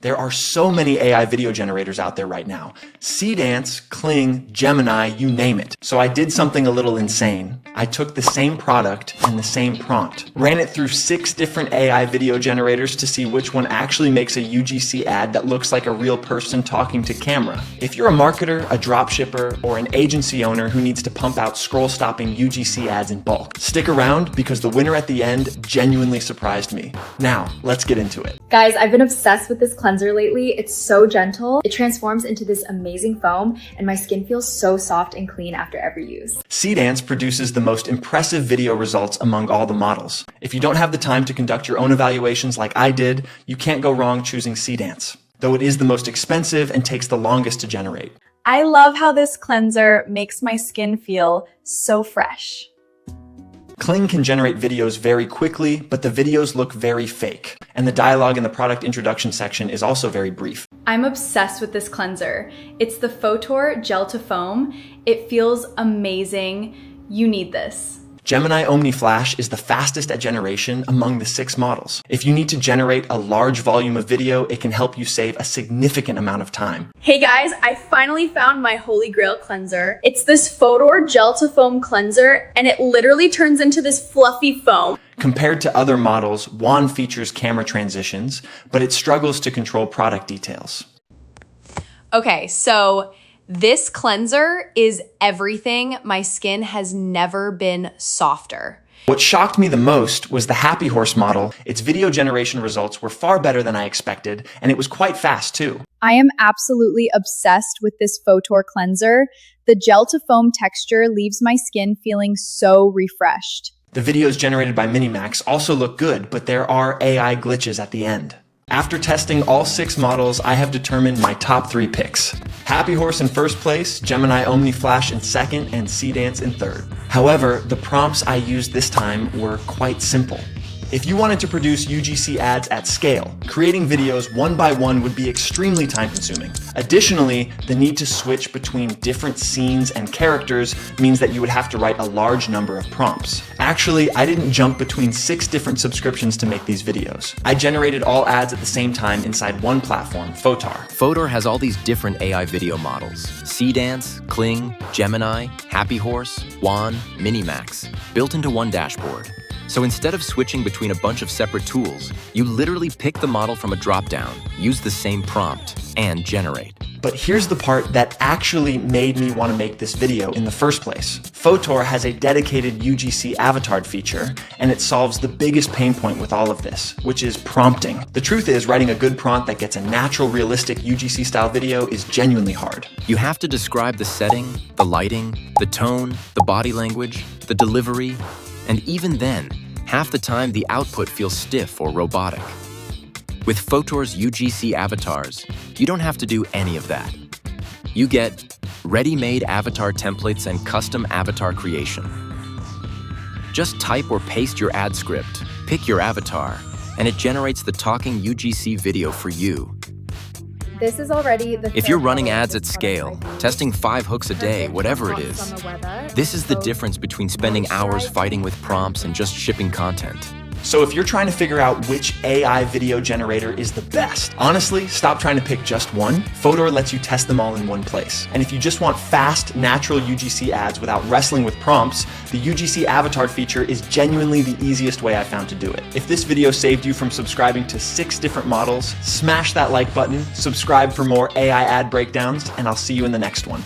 There are so many AI video generators out there right now. Seedance, Kling, Gemini, you name it. So I did something a little insane. I took the same product and the same prompt, ran it through 6 different AI video generators to see which one actually makes a UGC ad that looks like a real person talking to camera. If you're a marketer, a dropshipper, or an agency owner who needs to pump out scroll-stopping UGC ads in bulk, stick around because the winner at the end genuinely surprised me. Now, let's get into it. Guys, I've been obsessed with this cleanser lately. It's so gentle. It transforms into this amazing foam, and my skin feels so soft and clean after every use. Seadance produces the most impressive video results among all the models. If you don't have the time to conduct your own evaluations like I did, you can't go wrong choosing Seadance, though it is the most expensive and takes the longest to generate. I love how this cleanser makes my skin feel so fresh. Kling can generate videos very quickly, but the videos look very fake. And the dialogue in the product introduction section is also very brief. I'm obsessed with this cleanser. It's the Fotor Gel to Foam. It feels amazing. You need this. Gemini Omni Flash is the fastest at generation among the 6 models. If you need to generate a large volume of video, it can help you save a significant amount of time. Hey guys, I finally found my holy grail cleanser. It's this Fotor Gel to Foam cleanser, and it literally turns into this fluffy foam. Compared to other models, Wand features camera transitions, but it struggles to control product details. Okay, so this cleanser is everything. My skin has never been softer. What shocked me the most was the Happy Horse model. Its video generation results were far better than I expected, and it was quite fast too. I am absolutely obsessed with this Fotor cleanser. The gel to foam texture leaves my skin feeling so refreshed. The videos generated by MiniMax also look good, but there are AI glitches at the end. After testing all 6 models, I have determined my top 3 picks. Happy Horse in first place, Gemini Omni Flash in second, and Seadance in third. However, the prompts I used this time were quite simple. If you wanted to produce UGC ads at scale, creating videos one by one would be extremely time-consuming. Additionally, the need to switch between different scenes and characters means that you would have to write a large number of prompts. Actually, I didn't jump between 6 different subscriptions to make these videos. I generated all ads at the same time inside one platform, Fotor. Fotor has all these different AI video models: Seedance, Kling, Gemini, Happy Horse, Wand, MiniMax, built into one dashboard. So instead of switching between a bunch of separate tools, you literally pick the model from a dropdown, use the same prompt, and generate. But here's the part that actually made me want to make this video in the first place. Fotor has a dedicated UGC avatar feature, and it solves the biggest pain point with all of this, which is prompting. The truth is, writing a good prompt that gets a natural, realistic UGC-style video is genuinely hard. You have to describe the setting, the lighting, the tone, the body language, the delivery, and even then, half the time the output feels stiff or robotic. With Fotor's UGC avatars, you don't have to do any of that. You get ready-made avatar templates and custom avatar creation. Just type or paste your ad script, pick your avatar, and it generates the talking UGC video for you. This is already the If you're running ads at scale, testing 5 hooks a day, whatever it is, this is the difference between spending hours fighting with prompts and just shipping content. So if you're trying to figure out which AI video generator is the best, honestly, stop trying to pick just one. Fotor lets you test them all in one place. And if you just want fast, natural UGC ads without wrestling with prompts, the UGC avatar feature is genuinely the easiest way I found to do it. If this video saved you from subscribing to 6 different models, smash that like button, subscribe for more AI ad breakdowns, and I'll see you in the next one.